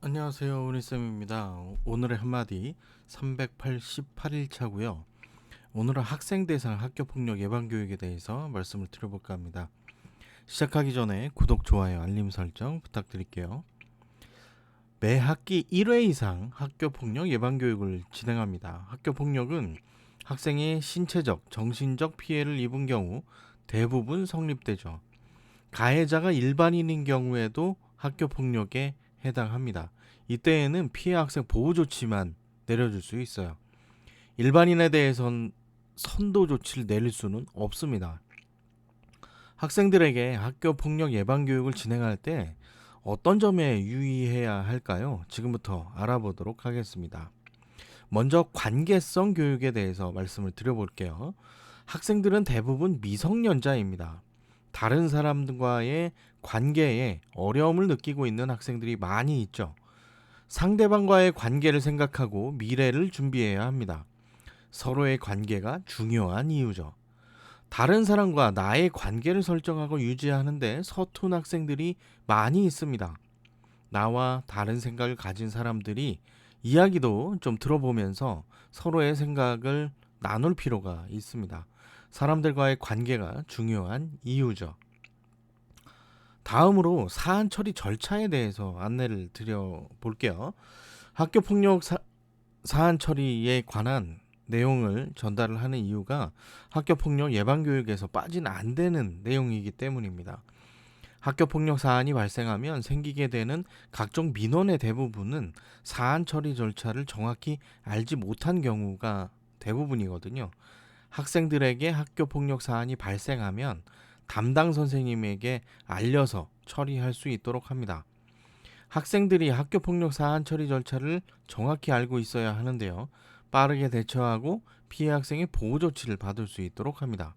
안녕하세요. 우니쌤입니다. 오늘의 한마디 388일차고요. 오늘은 학생 대상 학교폭력 예방교육에 대해서 말씀을 드려볼까 합니다. 시작하기 전에 구독, 좋아요, 알림 설정 부탁드릴게요. 매 학기 1회 이상 학교폭력 예방교육을 진행합니다. 학교폭력은 학생이 신체적, 정신적 피해를 입은 경우 대부분 성립되죠. 가해자가 일반인인 경우에도 학교폭력에 해당합니다. 이때에는 피해 학생 보호 조치만 내려줄 수 있어요. 일반인에 대해선 선도 조치를 내릴 수는 없습니다. 학생들에게 학교 폭력 예방 교육을 진행할 때 어떤 점에 유의해야 할까요? 지금부터 알아보도록 하겠습니다. 먼저 관계성 교육에 대해서 말씀을 드려볼게요. 학생들은 대부분 미성년자입니다. 다른 사람들과의 관계에 어려움을 느끼고 있는 학생들이 많이 있죠. 상대방과의 관계를 생각하고 미래를 준비해야 합니다. 서로의 관계가 중요한 이유죠. 다른 사람과 나의 관계를 설정하고 유지하는데 서툰 학생들이 많이 있습니다. 나와 다른 생각을 가진 사람들이 이야기도 좀 들어보면서 서로의 생각을 나눌 필요가 있습니다. 사람들과의 관계가 중요한 이유죠. 다음으로 사안 처리 절차에 대해서 안내를 드려볼게요. 학교폭력 사안 처리에 관한 내용을 전달을 하는 이유가 학교폭력 예방교육에서 빠지는 안 되는 내용이기 때문입니다. 학교폭력 사안이 발생하면 생기게 되는 각종 민원의 대부분은 사안 처리 절차를 정확히 알지 못한 경우가 대부분이거든요. 학생들에게 학교폭력 사안이 발생하면 담당 선생님에게 알려서 처리할 수 있도록 합니다. 학생들이 학교폭력 사안 처리 절차를 정확히 알고 있어야 하는데요. 빠르게 대처하고 피해 학생의 보호 조치를 받을 수 있도록 합니다.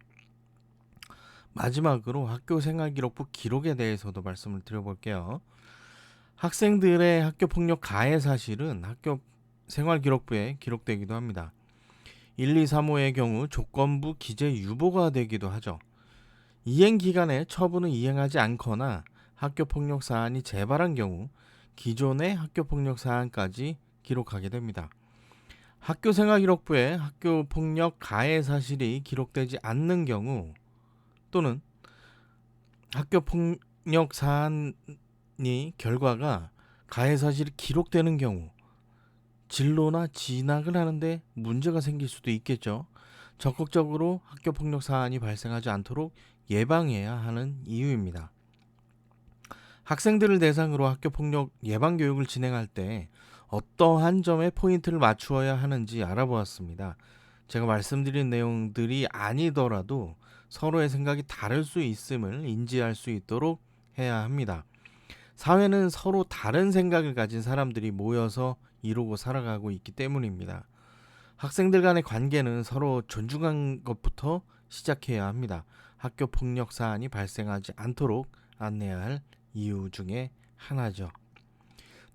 마지막으로 학교생활기록부 기록에 대해서도 말씀을 드려볼게요. 학생들의 학교폭력 가해 사실은 학교 생활기록부에 기록되기도 합니다. 1, 2, 3호의 경우 조건부 기재 유보가 되기도 하죠. 이행 기간에 처분을 이행하지 않거나 학교폭력 사안이 재발한 경우 기존의 학교폭력 사안까지 기록하게 됩니다. 학교생활기록부에 학교폭력 가해 사실이 기록되지 않는 경우 또는 학교폭력 사안이 결과가 가해 사실이 기록되는 경우 진로나 진학을 하는데 문제가 생길 수도 있겠죠. 적극적으로 학교폭력 사안이 발생하지 않도록 예방해야 하는 이유입니다. 학생들을 대상으로 학교폭력 예방교육을 진행할 때 어떠한 점에 포인트를 맞추어야 하는지 알아보았습니다. 제가 말씀드린 내용들이 아니더라도 서로의 생각이 다를 수 있음을 인지할 수 있도록 해야 합니다. 사회는 서로 다른 생각을 가진 사람들이 모여서 이루고 살아가고 있기 때문입니다. 학생들 간의 관계는 서로 존중한 것부터 시작해야 합니다. 학교 폭력 사안이 발생하지 않도록 안내해야 할 이유 중에 하나죠.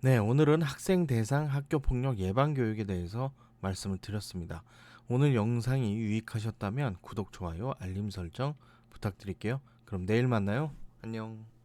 네, 오늘은 학생 대상 학교 폭력 예방 교육에 대해서 말씀을 드렸습니다. 오늘 영상이 유익하셨다면 구독, 좋아요, 알림 설정 부탁드릴게요. 그럼 내일 만나요. 안녕.